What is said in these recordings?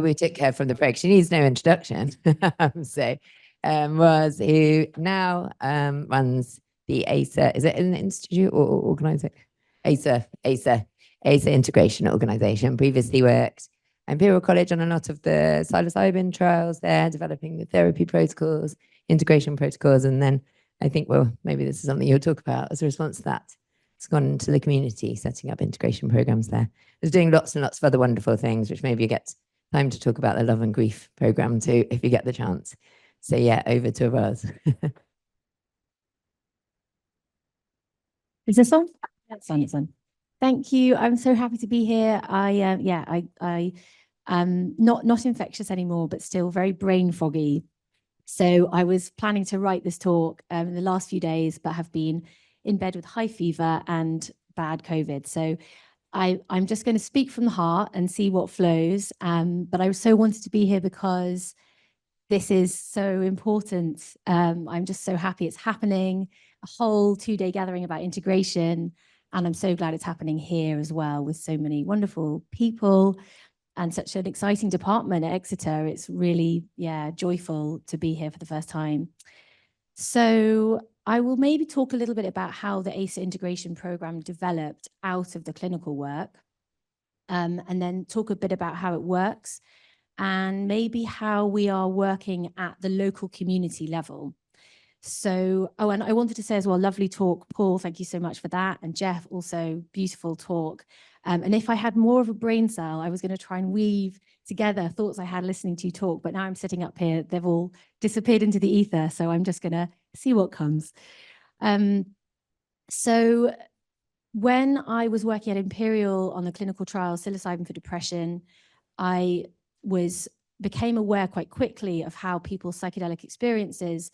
we took her from the break. She needs no introduction. Ros, who now runs the ACER, is it an institute or organization? ACER integration organization. Previously worked at Imperial College on a lot of the psilocybin trials there, developing the therapy protocols, integration protocols, and then I think, well, maybe this is something you'll talk about as a response to that. It's gone into the community, setting up integration programs there. It's doing lots and lots of other wonderful things, which maybe you get time to talk about the Love and Grief program too, if you get the chance. So yeah, over to Ros. Is this on? That's on, it's on. Thank you. I'm so happy to be here. I not infectious anymore, but still very brain foggy. So I was planning to write this talk in the last few days, but have been in bed with high fever and bad COVID. So I'm just going to speak from the heart and see what flows. But I so wanted to be here because this is so important. I'm just so happy it's happening. A whole 2-day gathering about integration. And I'm so glad it's happening here as well with so many wonderful people and such an exciting department at Exeter. It's really, joyful to be here for the first time. So I will maybe talk a little bit about how the ACER integration program developed out of the clinical work, and then talk a bit about how it works and maybe how we are working at the local community level. So, oh, and I wanted to say as well, lovely talk, Paul, thank you so much for that. And Jeff, also beautiful talk. And if I had more of a brain cell, I was going to try and weave together thoughts I had listening to you talk, but now I'm sitting up here, they've all disappeared into the ether. So I'm just going to see what comes. So when I was working at Imperial on the clinical trial, psilocybin for depression, I became aware quite quickly of how people's psychedelic experiences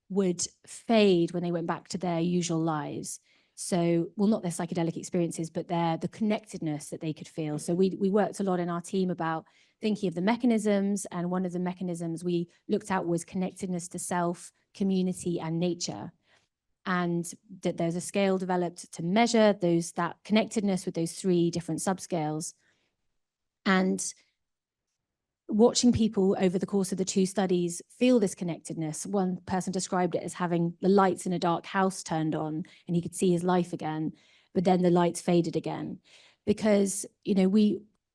would fade when they went back to their usual lives. So, well, not their psychedelic experiences, but the connectedness that they could feel. So we worked a lot in our team about thinking of the mechanisms, and one of the mechanisms we looked at was connectedness to self, community, and nature. And that there's a scale developed to measure that connectedness with those 3 different subscales. And watching people over the course of the 2 studies feel this connectedness. One person described it as having the lights in a dark house turned on and he could see his life again, but then the lights faded again. Because,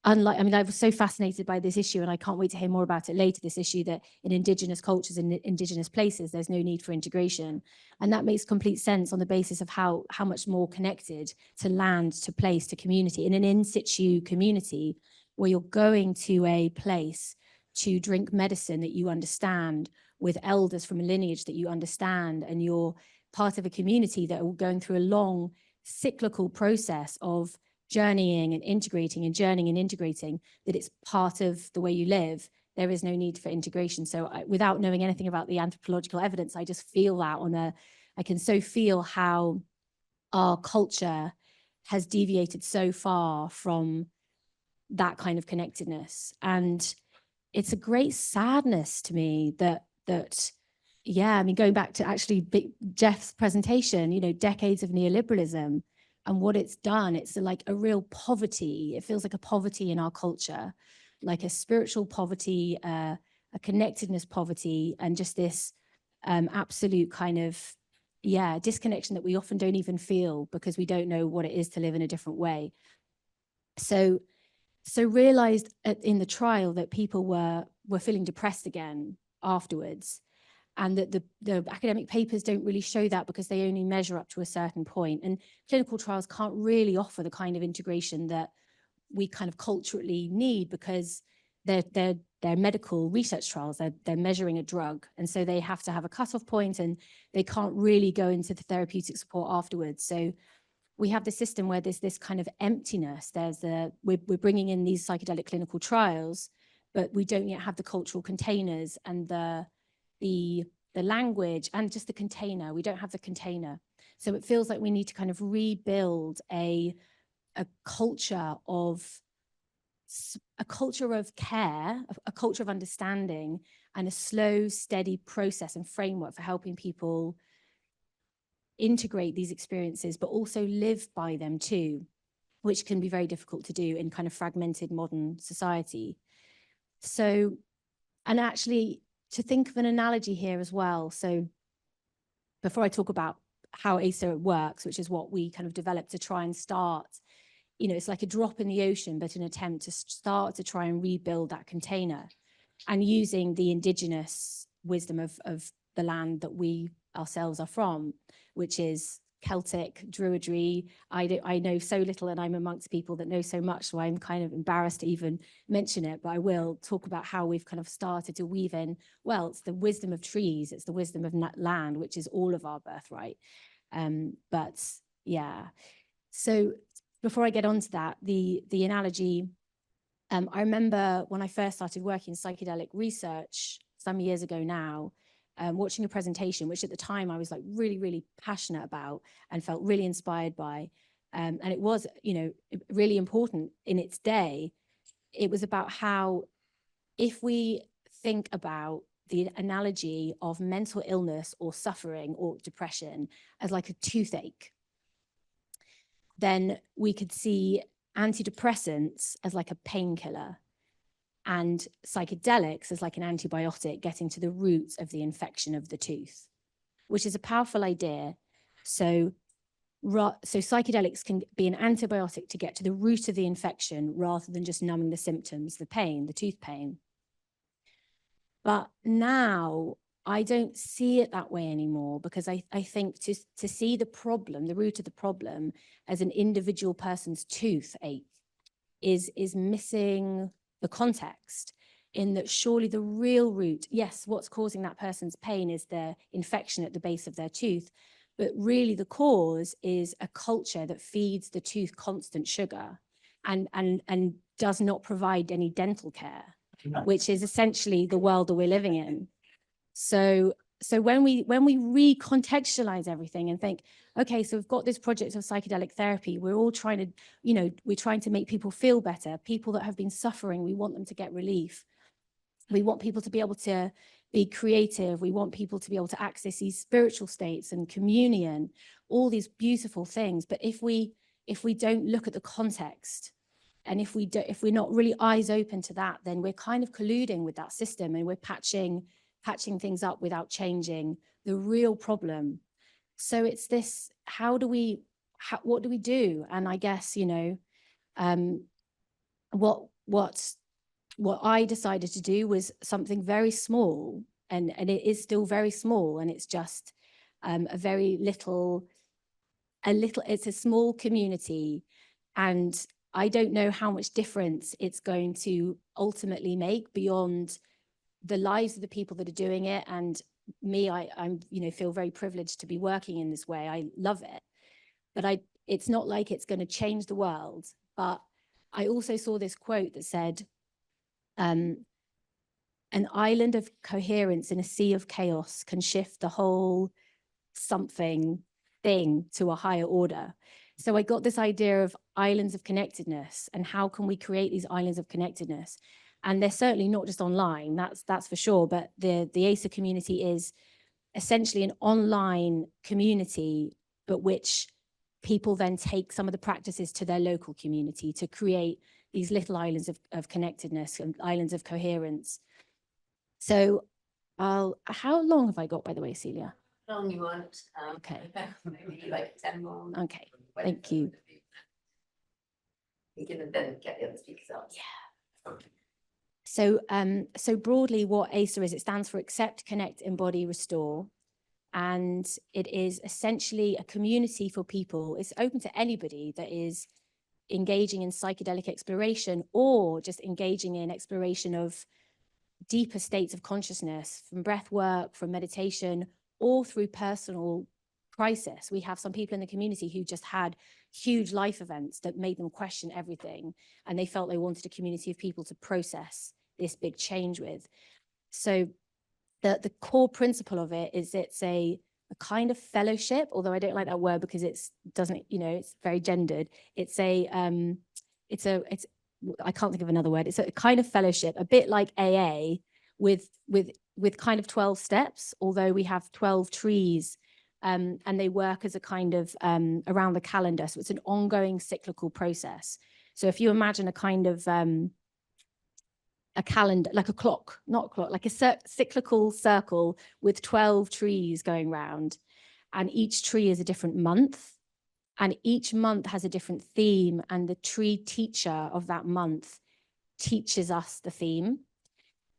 I was so fascinated by this issue, and I can't wait to hear more about it later, this issue that in Indigenous cultures, in Indigenous places, there's no need for integration. And that makes complete sense on the basis of how much more connected to land, to place, to community, in an in-situ community, where you're going to a place to drink medicine that you understand, with elders from a lineage that you understand, and you're part of a community that are going through a long cyclical process of journeying and integrating and journeying and integrating, that it's part of the way you live. There is no need for integration. So without knowing anything about the anthropological evidence, I just feel that I can so feel how our culture has deviated so far from that kind of connectedness. And it's a great sadness to me that going back to actually Jeff's presentation, decades of neoliberalism and what it's done, it's like a real poverty. It feels like a poverty in our culture, like a spiritual poverty, a connectedness poverty, and just this absolute kind of, disconnection that we often don't even feel because we don't know what it is to live in a different way. So realized in the trial that people were feeling depressed again afterwards, and that the academic papers don't really show that because they only measure up to a certain point. And clinical trials can't really offer the kind of integration that we kind of culturally need, because they're medical research trials. They're measuring a drug, and so they have to have a cutoff point, and they can't really go into the therapeutic support afterwards. So we have the system where there's this kind of emptiness. We're bringing in these psychedelic clinical trials, but we don't yet have the cultural containers and the language and just the container. We don't have the container. So it feels like we need to kind of rebuild a culture of care, a culture of understanding, and a slow, steady process and framework for helping people integrate these experiences, but also live by them too, which can be very difficult to do in kind of fragmented modern society. So, and actually to think of an analogy here as well. So before I talk about how ACER works, which is what we kind of developed to try and start, you know, it's like a drop in the ocean, but an attempt to start to try and rebuild that container, and using the indigenous wisdom of the land that we ourselves are from, which is Celtic, Druidry. I know so little, and I'm amongst people that know so much, so I'm kind of embarrassed to even mention it, but I will talk about how we've kind of started to weave in, well, it's the wisdom of trees, it's the wisdom of land, which is all of our birthright. But yeah, so before I get on to that, the analogy, I remember when I first started working in psychedelic research some years ago now, watching a presentation, which at the time I was like really, really passionate about and felt really inspired by. And it was, you know, really important in its day. It was about how if we think about the analogy of mental illness or suffering or depression as like a toothache, then we could see antidepressants as like a painkiller and psychedelics as like an antibiotic getting to the roots of the infection of the tooth, which is a powerful idea. So psychedelics can be an antibiotic to get to the root of the infection rather than just numbing the symptoms, the pain, the tooth pain. But now I don't see it that way anymore, because I think to see the problem, the root of the problem, as an individual person's toothache is missing the context, in that surely the real root, yes, what's causing that person's pain is their infection at the base of their tooth, but really the cause is a culture that feeds the tooth constant sugar and does not provide any dental care, which is essentially the world that we're living in. So when we recontextualize everything and think, okay, so we've got this project of psychedelic therapy, we're all trying to, you know, we're trying to make people feel better, people that have been suffering, we want them to get relief. We want people to be able to be creative. We want people to be able to access these spiritual states and communion, all these beautiful things. But if we don't look at the context, and if we're not really eyes open to that, then we're kind of colluding with that system, and we're patching things up without changing the real problem. So it's this, what do we do? And I guess, you know, what I decided to do was something very small, and it is still very small, and it's just it's a small community, and I don't know how much difference it's going to ultimately make beyond the lives of the people that are doing it. And me, I'm, you know, feel very privileged to be working in this way. I love it, but it's not like it's going to change the world. But I also saw this quote that said, an island of coherence in a sea of chaos can shift the whole thing to a higher order. So I got this idea of islands of connectedness, and how can we create these islands of connectedness? And they're certainly not just online, that's for sure, but the ACER community is essentially an online community, but which people then take some of the practices to their local community to create these little islands of connectedness and islands of coherence. So how long have I got, by the way, Celia? How long you want? Okay. Maybe like 10 more. Okay, thank you. You can then get the other speakers up. Yeah. So broadly what ACER is, it stands for Accept, Connect, Embody, Restore. And it is essentially a community for people. It's open to anybody that is engaging in psychedelic exploration, or just engaging in exploration of deeper states of consciousness, from breath work, from meditation, or through personal crisis. We have some people in the community who just had huge life events that made them question everything, and they felt they wanted a community of people to process this big change with. So the core principle of it is it's a kind of fellowship, although I don't like that word because it's very gendered. It's I can't think of another word. It's a kind of fellowship, a bit like AA with kind of 12 steps, although we have 12 trees, and they work as a kind of around the calendar. So it's an ongoing cyclical process. So if you imagine a kind of a calendar, like a clock, not a clock, like a cyclical circle with 12 trees going round. And each tree is a different month. And each month has a different theme. And the tree teacher of that month teaches us the theme.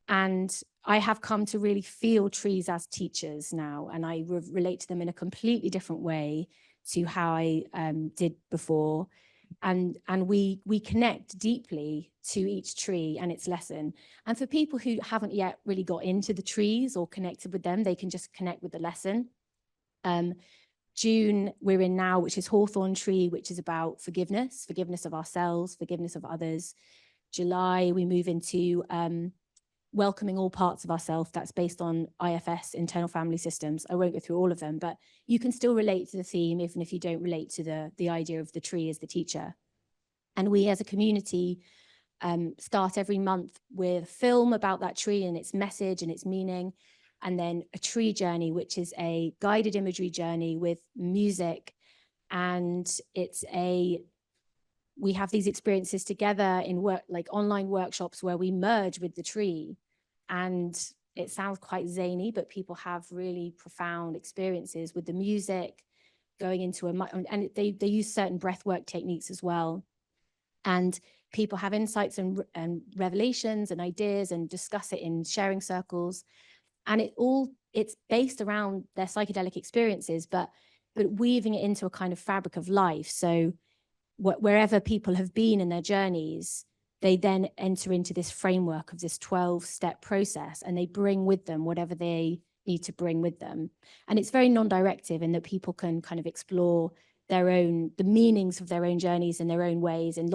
And I have come to really feel trees as teachers now. And I relate to them in a completely different way to how I did before. And we connect deeply to each tree and its lesson. And for people who haven't yet really got into the trees or connected with them, they can just connect with the lesson. June, we're in now, which is Hawthorn Tree, which is about forgiveness of ourselves, forgiveness of others. July, we move into welcoming all parts of ourselves. That's based on IFS, internal family systems. I won't go through all of them, but you can still relate to the theme, even if you don't relate to the idea of the tree as the teacher. And we as a community start every month with a film about that tree and its message and its meaning, and then a tree journey, which is a guided imagery journey with music. And we have these experiences together in work, like online workshops where we merge with the tree. And it sounds quite zany, but people have really profound experiences with the music going into and they use certain breathwork techniques as well. And people have insights and revelations and ideas and discuss it in sharing circles. And it's based around their psychedelic experiences, but weaving it into a kind of fabric of life. So wherever people have been in their journeys, they then enter into this framework of this 12-step process, and they bring with them whatever they need to bring with them. And it's very non-directive in that people can kind of explore the meanings of their own journeys in their own ways. And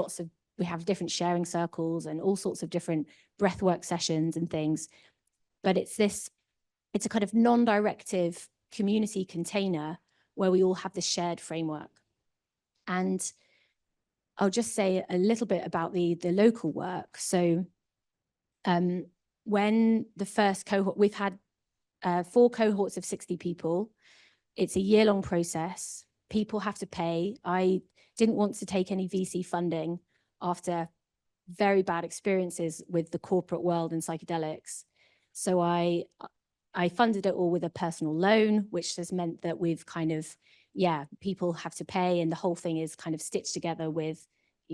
we have different sharing circles and all sorts of different breathwork sessions and things. But it's a kind of non-directive community container where we all have this shared framework. And I'll just say a little bit about the local work. So when the first cohort, we've had 4 cohorts of 60 people. It's a year-long process. People have to pay. I didn't want to take any VC funding after very bad experiences with the corporate world and psychedelics. So I funded it all with a personal loan, which has meant that we've kind of, people have to pay, and the whole thing is kind of stitched together with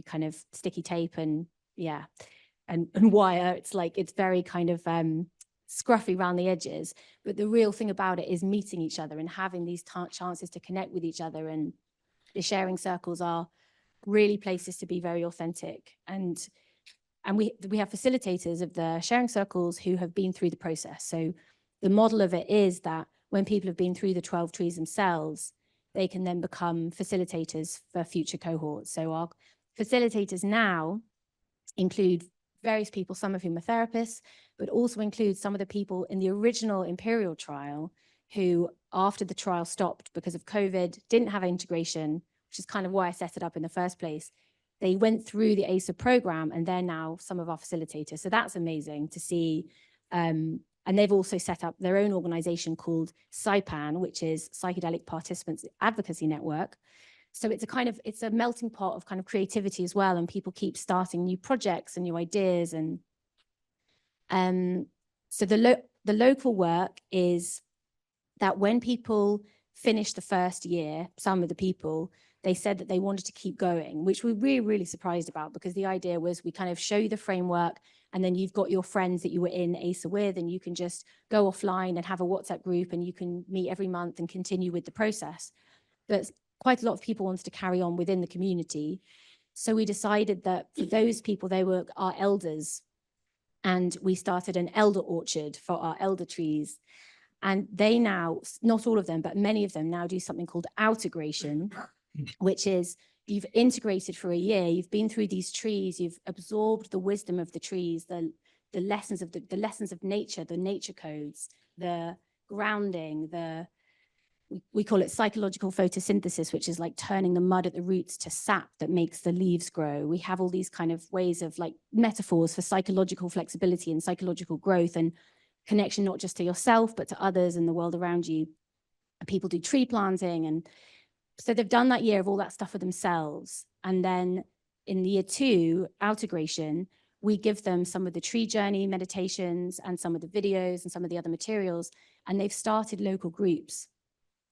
kind of sticky tape and wire. It's very kind of scruffy around the edges, but the real thing about it is meeting each other and having these chances to connect with each other. And the sharing circles are really places to be very authentic. And we have facilitators of the sharing circles who have been through the process. So the model of it is that when people have been through the 12 trees themselves, they can then become facilitators for future cohorts. So our facilitators now include various people, some of whom are therapists, but also include some of the people in the original Imperial trial who, after the trial stopped because of COVID, didn't have integration, which is kind of why I set it up in the first place. They went through the ACER program, and they're now some of our facilitators. So that's amazing to see. And they've also set up their own organization called PsyPan, which is Psychedelic Participants Advocacy Network. So it's a melting pot of kind of creativity as well. And people keep starting new projects and new ideas. And so the local work is that when people finished the first year, some of the people, they said that they wanted to keep going, which we're really, really surprised about, because the idea was we kind of show you the framework, and then you've got your friends that you were in ACER with, and you can just go offline and have a WhatsApp group, and you can meet every month and continue with the process. But quite a lot of people wanted to carry on within the community. So we decided that for those people, they were our elders. And we started an elder orchard for our elder trees. And they now, not all of them, but many of them now do something called outegration, which is you've integrated for a year, you've been through these trees, you've absorbed the wisdom of the trees, the lessons of the lessons of nature, the nature codes, the grounding, we call it psychological photosynthesis, which is like turning the mud at the roots to sap that makes the leaves grow. We have all these kind of ways of like metaphors for psychological flexibility and psychological growth and connection, not just to yourself, but to others and the world around you. And people do tree planting. And so they've done that year of all that stuff for themselves. And then in year 2, outegration, we give them some of the tree journey meditations and some of the videos and some of the other materials. And they've started local groups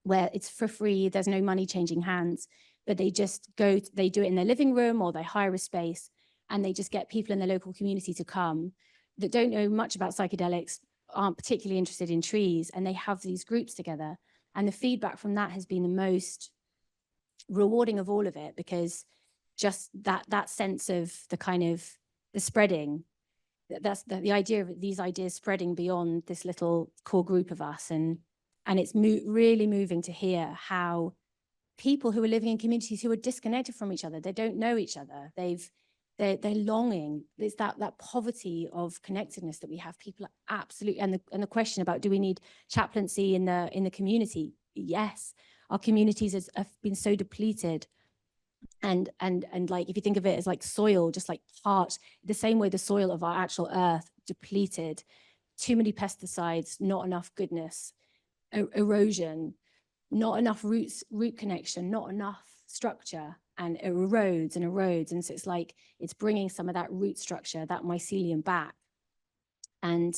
where it's for free. There's no money changing hands, but they just go, they do it in their living room or they hire a space and they just get people in the local community to come that don't know much about psychedelics, aren't particularly interested in trees, and they have these groups together. And the feedback from that has been the most rewarding of all of it, because just that sense of the kind of the spreading, that's the idea of these ideas spreading beyond this little core group of us. And it's really moving to hear how people who are living in communities who are disconnected from each other, they don't know each other, they're longing. There's that poverty of connectedness that we have. People are absolutely, and the question about, do we need chaplaincy in the community? Yes, our communities have been so depleted. And like, if you think of it as like soil, just like part, the same way the soil of our actual earth depleted, too many pesticides, not enough goodness, erosion, not enough root connection, not enough structure, and it erodes and erodes. And so it's like, it's bringing some of that root structure, that mycelium back. And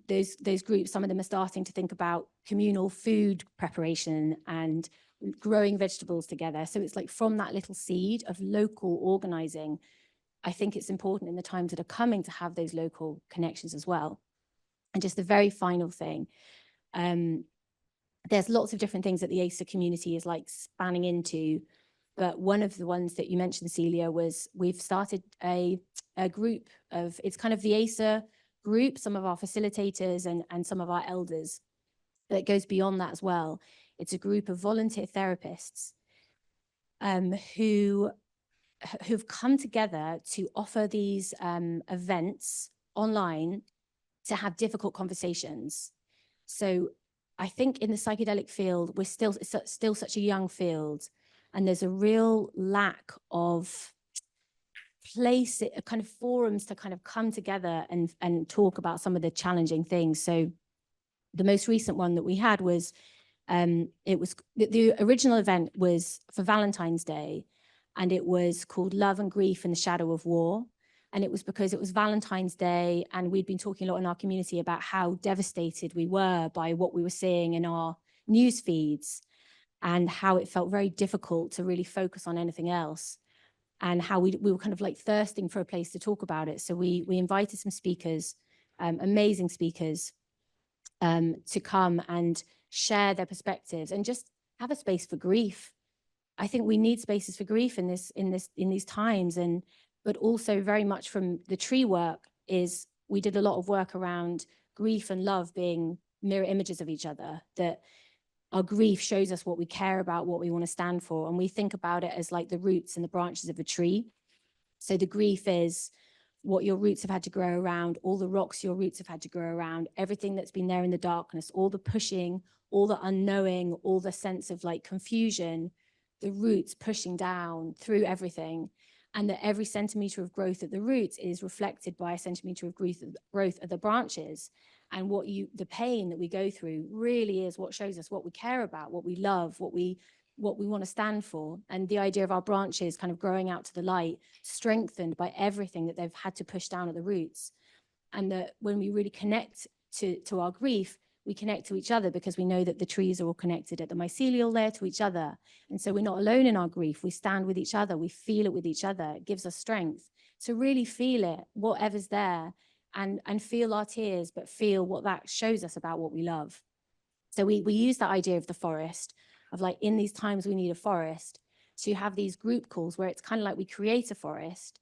those groups, some of them are starting to think about communal food preparation and growing vegetables together. So it's like, from that little seed of local organizing, I think it's important in the times that are coming to have those local connections as well. And just the very final thing, there's lots of different things that the ACER community is like spanning into, but one of the ones that you mentioned, Celia, was we've started a group of, it's kind of the ACER group, some of our facilitators and some of our elders, that goes beyond that as well. It's a group of volunteer therapists who've come together to offer these events online to have difficult conversations. So I think in the psychedelic field, it's still such a young field, and there's a real lack of place, kind of forums to kind of come together and talk about some of the challenging things. So the most recent one that we had was, it was, the original event was for Valentine's Day, and it was called Love and Grief in the Shadow of War. And it was because it was Valentine's Day, and we'd been talking a lot in our community about how devastated we were by what we were seeing in our news feeds, and how it felt very difficult to really focus on anything else, and how we were kind of like thirsting for a place to talk about it. So we invited some speakers, amazing speakers, to come and share their perspectives and just have a space for grief. I think we need spaces for grief in these times. But also very much from the tree work is, we did a lot of work around grief and love being mirror images of each other, that our grief shows us what we care about, what we want to stand for. And we think about it as like the roots and the branches of a tree. So the grief is what your roots have had to grow around, all the rocks your roots have had to grow around, everything that's been there in the darkness, all the pushing, all the unknowing, all the sense of like confusion, the roots pushing down through everything. And that every centimeter of growth at the roots is reflected by a centimeter of growth at the branches. And the pain that we go through really is what shows us what we care about, what we love, what we want to stand for. And the idea of our branches kind of growing out to the light, strengthened by everything that they've had to push down at the roots. And that when we really connect to our grief, we connect to each other, because we know that the trees are all connected at the mycelial layer to each other. And so we're not alone in our grief. We stand with each other. We feel it with each other. It gives us strength to really feel it, whatever's there, and feel our tears, but feel what that shows us about what we love. So we use that idea of the forest, of like, in these times we need a forest, to have these group calls where it's kind of like we create a forest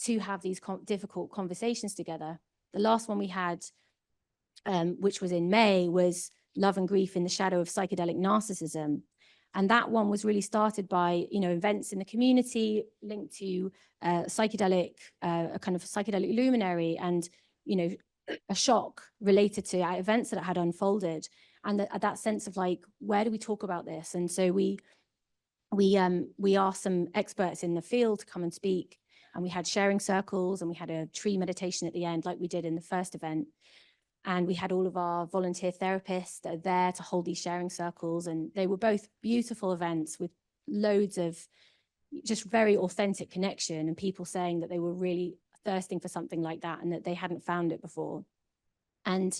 to have these difficult conversations together. The last one we had, which was in May, was Love and Grief in the Shadow of Psychedelic Narcissism. And that one was really started by, events in the community linked to a kind of psychedelic luminary, and, a shock related to events that had unfolded. And that sense of like, where do we talk about this? And so we asked some experts in the field to come and speak, and we had sharing circles, and we had a tree meditation at the end, like we did in the first event. And we had all of our volunteer therapists that are there to hold these sharing circles. And they were both beautiful events with loads of just very authentic connection, and people saying that they were really thirsting for something like that and that they hadn't found it before. And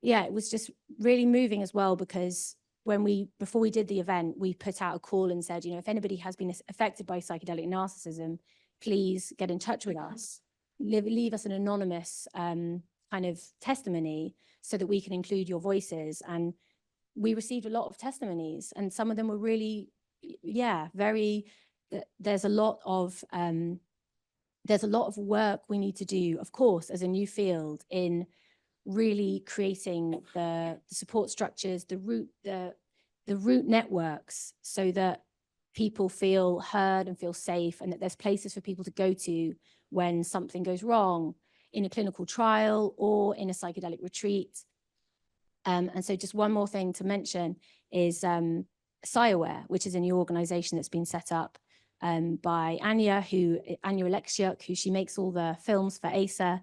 yeah, it was just really moving as well, because before we did the event, we put out a call and said, if anybody has been affected by psychedelic narcissism, please get in touch with us. Leave us an anonymous kind of testimony so that we can include your voices. And we received a lot of testimonies, and some of them were really, very, there's a lot of work we need to do, of course, as a new field, in really creating the support structures, the root networks, so that people feel heard and feel safe, and that there's places for people to go to when something goes wrong in a clinical trial or in a psychedelic retreat. And so just one more thing to mention is PsyAware, which is a new organization that's been set up by Anya Alexiuk, who she makes all the films for ACER.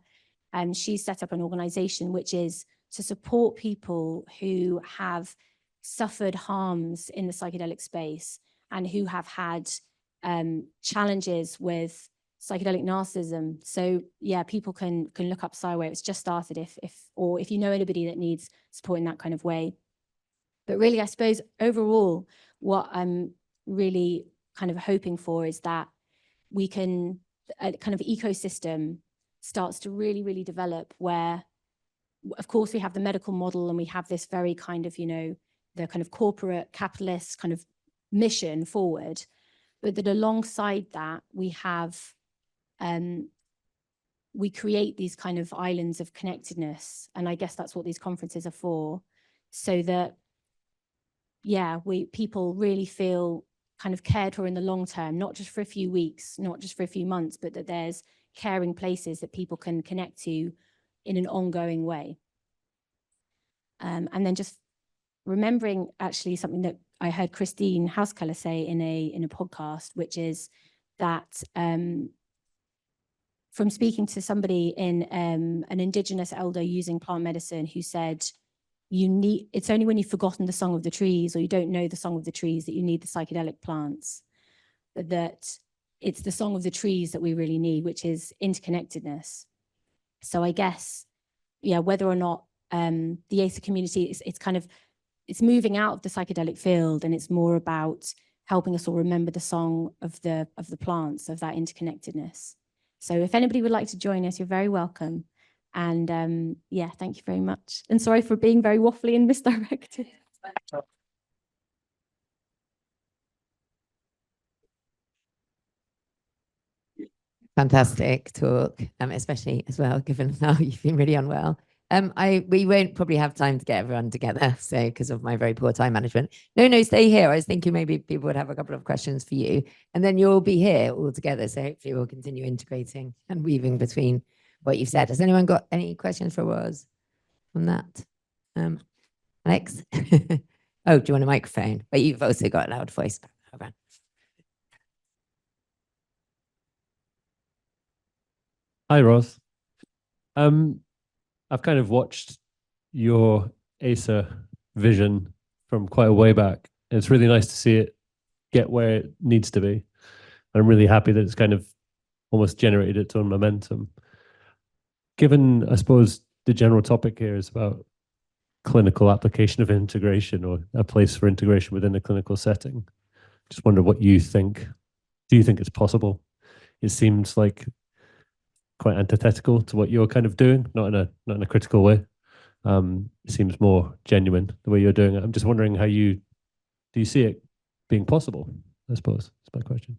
And she's set up an organization which is to support people who have suffered harms in the psychedelic space and who have had challenges with psychedelic narcissism. So yeah, people can look up PsyAware. It's just started if you know anybody that needs support in that kind of way. But really, I suppose overall, what I'm really kind of hoping for is that we can, a kind of ecosystem starts to really, really develop, where, of course, we have the medical model and we have this very kind of, the kind of corporate capitalist kind of mission forward, but that alongside that, we have, we create these kind of islands of connectedness. And I guess that's what these conferences are for, so that, people really feel kind of cared for in the long term, not just for a few weeks, not just for a few months, but that there's caring places that people can connect to in an ongoing way. And then just remembering actually something that I heard Christine Housekeller say in a podcast, which is that from speaking to somebody in an Indigenous elder using plant medicine, who said, it's only when you've forgotten the song of the trees, or you don't know the song of the trees, that you need the psychedelic plants. That it's the song of the trees that we really need, which is interconnectedness. So I guess, whether or not the ACER community, it's moving out of the psychedelic field, and it's more about helping us all remember the song of the plants, of that interconnectedness. So if anybody would like to join us, you're very welcome. And thank you very much. And sorry for being very waffly and misdirected. Fantastic talk, especially as well, given how you've been really unwell. We won't probably have time to get everyone together, so because of my very poor time management. No, stay here. I was thinking maybe people would have a couple of questions for you, and then you'll be here all together. So hopefully we'll continue integrating and weaving between what you've said. Has anyone got any questions for Ros on that? Alex? Oh, do you want a microphone? But you've also got a loud voice. Hi, Ros. I've kind of watched your ACER vision from quite a way back. And it's really nice to see it get where it needs to be. I'm really happy that it's kind of almost generated its own momentum. Given, I suppose, the general topic here is about clinical application of integration, or a place for integration within a clinical setting. Just wonder what you think. Do you think it's possible? It seems like quite antithetical to what you're kind of doing, not in a critical way. It seems more genuine the way you're doing it. I'm just wondering do you see it being possible? I suppose that's my question.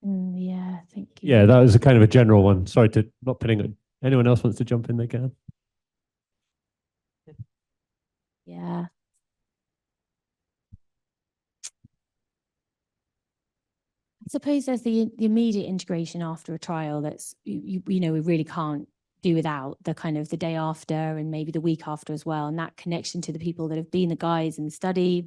Yeah, thank you. Yeah, that was a kind of a general one. Sorry to not pinning it. Anyone else wants to jump in, they can. Yeah. I suppose there's the immediate integration after a trial that's, we really can't do without, the kind of the day after and maybe the week after as well. And that connection to the people that have been the guides in the study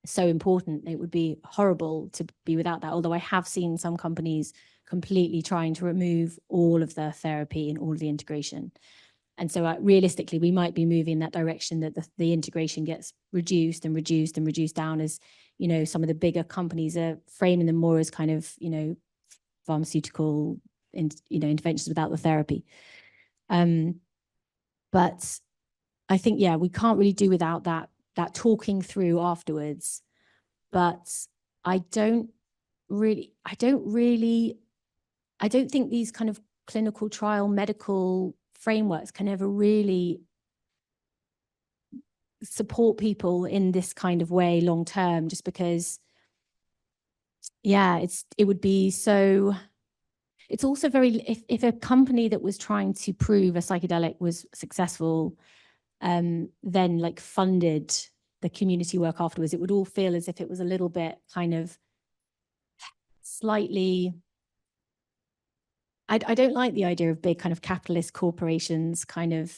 is so important. It would be horrible to be without that. Although I have seen some companies completely trying to remove all of the therapy and all of the integration. And so realistically, we might be moving in that direction, that the integration gets reduced and reduced and reduced down, as, some of the bigger companies are framing them more as kind of, pharmaceutical interventions without the therapy. But I think, yeah, we can't really do without that talking through afterwards. But I don't think these kind of clinical trial medical frameworks can ever really support people in this kind of way long term, just because, yeah, it would be so. It's also very, if a company that was trying to prove a psychedelic was successful, then like funded the community work afterwards, it would all feel as if it was a little bit kind of slightly, I don't like the idea of big kind of capitalist corporations kind of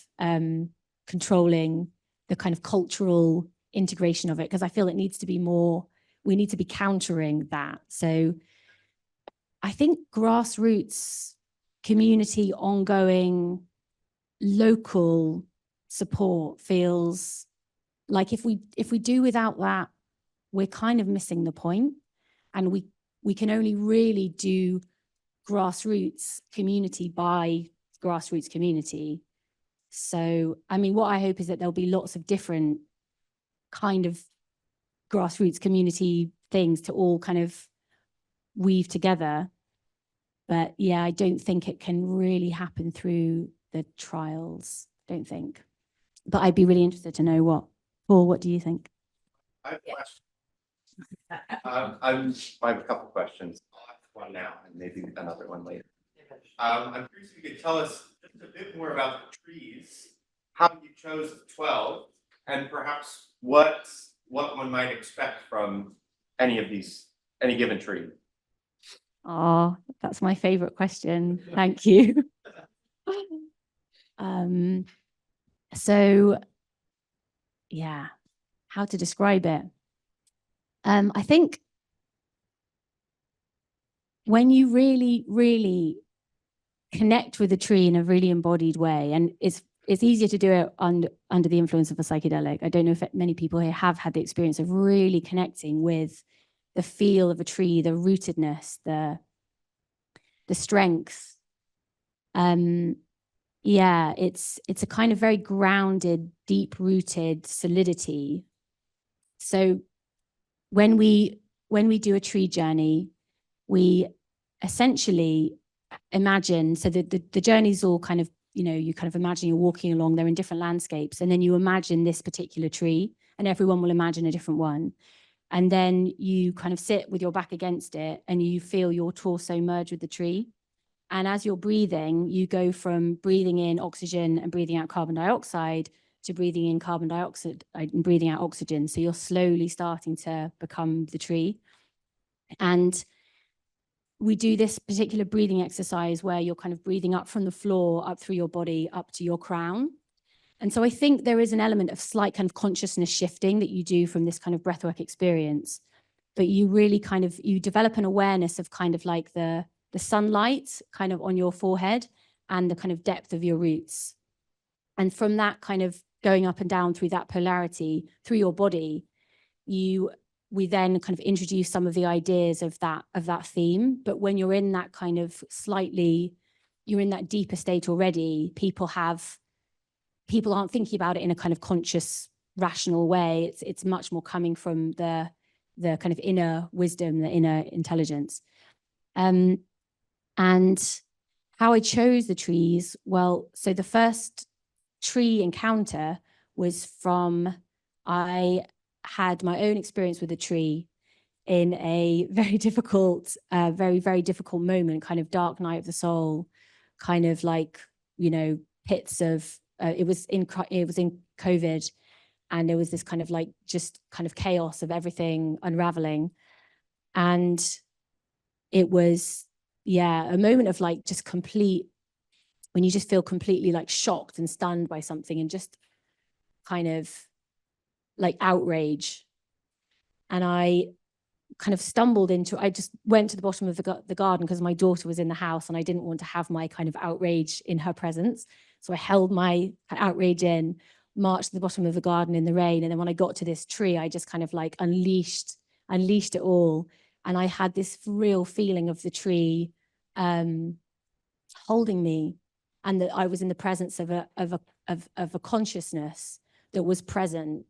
controlling the kind of cultural integration of it, because I feel it needs to be more, we need to be countering that. So I think grassroots, community, ongoing, local support feels like if we do without that, we're kind of missing the point. And we can only really do grassroots community by grassroots community. So, I mean, what I hope is that there'll be lots of different kind of grassroots community things to all kind of weave together. But yeah, I don't think it can really happen through the trials, don't think. But I'd be really interested to know Paul, what do you think? I have a question. I have a couple of questions. I'll ask one now and maybe another one later. I'm curious if you could tell us just a bit more about the trees, how you chose the 12, and perhaps what one might expect from any given tree. Oh, that's my favorite question. Thank you. So, yeah, how to describe it? I think when you really, really connect with a tree in a really embodied way, and it's easier to do it under the influence of a psychedelic. I don't know if many people here have had the experience of really connecting with the feel of a tree, the rootedness, the strength. Yeah, it's a kind of very grounded, deep-rooted solidity. So when we do a tree journey, we essentially imagine, so the journey's all kind of, you kind of imagine you're walking along, they're in different landscapes, and then you imagine this particular tree, and everyone will imagine a different one. And then you kind of sit with your back against it and you feel your torso merge with the tree. And as you're breathing, you go from breathing in oxygen and breathing out carbon dioxide to breathing in carbon dioxide and breathing out oxygen. So you're slowly starting to become the tree. And we do this particular breathing exercise where you're kind of breathing up from the floor, up through your body, up to your crown. And so I think there is an element of slight kind of consciousness shifting that you do from this kind of breathwork experience. But you really kind of, you develop an awareness of kind of like the sunlight kind of on your forehead and the kind of depth of your roots. And from that kind of going up and down through that polarity through your body, we then kind of introduce some of the ideas of that theme. But when you're in that kind of you're in that deeper state already, people aren't thinking about it in a kind of conscious, rational way. It's much more coming from the kind of inner wisdom, the inner intelligence. And how I chose the trees, well, so the first tree encounter was I had my own experience with a tree in a very difficult, very, very difficult moment, kind of dark night of the soul, kind of like, pits of, it was in COVID, and there was this kind of like, just kind of chaos of everything unraveling. And it was, a moment of like just complete, when you just feel completely like shocked and stunned by something and just kind of like outrage. And I kind of I just went to the bottom of the garden because my daughter was in the house and I didn't want to have my kind of outrage in her presence. So I held my outrage in, marched to the bottom of the garden in the rain. And then when I got to this tree, I just kind of like unleashed it all. And I had this real feeling of the tree holding me, and that I was in the presence of a consciousness that was present.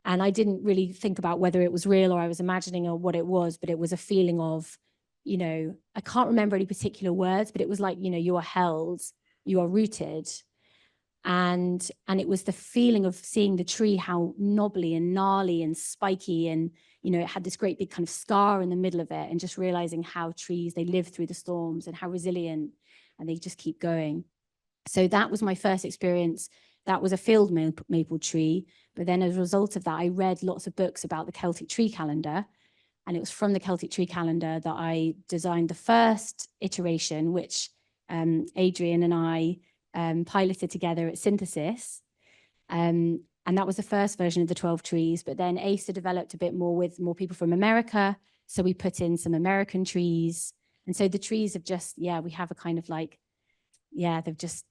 And I didn't really think about whether it was real or I was imagining or what it was, but it was a feeling of, you know, I can't remember any particular words, but it was like, you know, you are held, you are rooted. And it was the feeling of seeing the tree, how knobbly and gnarly and spiky, and, you know, it had this great big kind of scar in the middle of it, and just realizing how trees, they live through the storms and how resilient, and they just keep going. So that was my first experience. That was a field maple tree. But then as a result of that, I read lots of books about the Celtic tree calendar. And it was from the Celtic tree calendar that I designed the first iteration, which Adrian and I piloted together at Synthesis. And that was the first version of the 12 trees. But then ACER developed a bit more with more people from America. So we put in some American trees. And so the trees have just, yeah, we have a kind of like, yeah, they've just,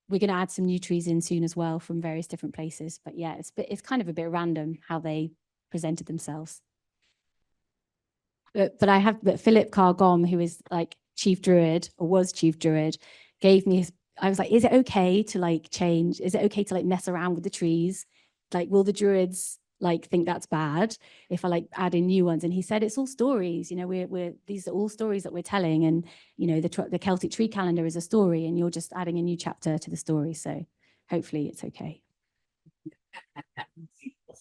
we're going to add some new trees in soon as well from various different places. But yeah, it's kind of a bit random how they presented themselves. But Philip Carr-Gomm, who is like chief druid, or was chief druid, gave me his, I was like, is it okay to like change? Is it okay to like mess around with the trees? Like, will the druids like think that's bad if I like add in new ones? And he said, it's all stories, you know, these are all stories that we're telling. And, you know, the Celtic tree calendar is a story, and you're just adding a new chapter to the story. So hopefully it's okay.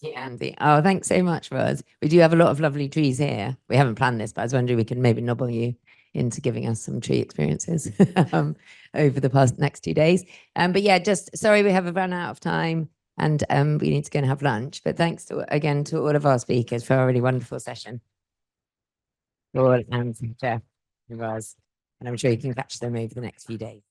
Yeah, Andy. Oh, thanks so much, Ros. We do have a lot of lovely trees here. We haven't planned this, but I was wondering we can maybe nobble you into giving us some tree experiences over the next 2 days. But yeah, just sorry we have run out of time, and we need to go and have lunch. But thanks again to all of our speakers for a really wonderful session. Paul and Jeff and Ros, and I'm sure you can catch them over the next few days.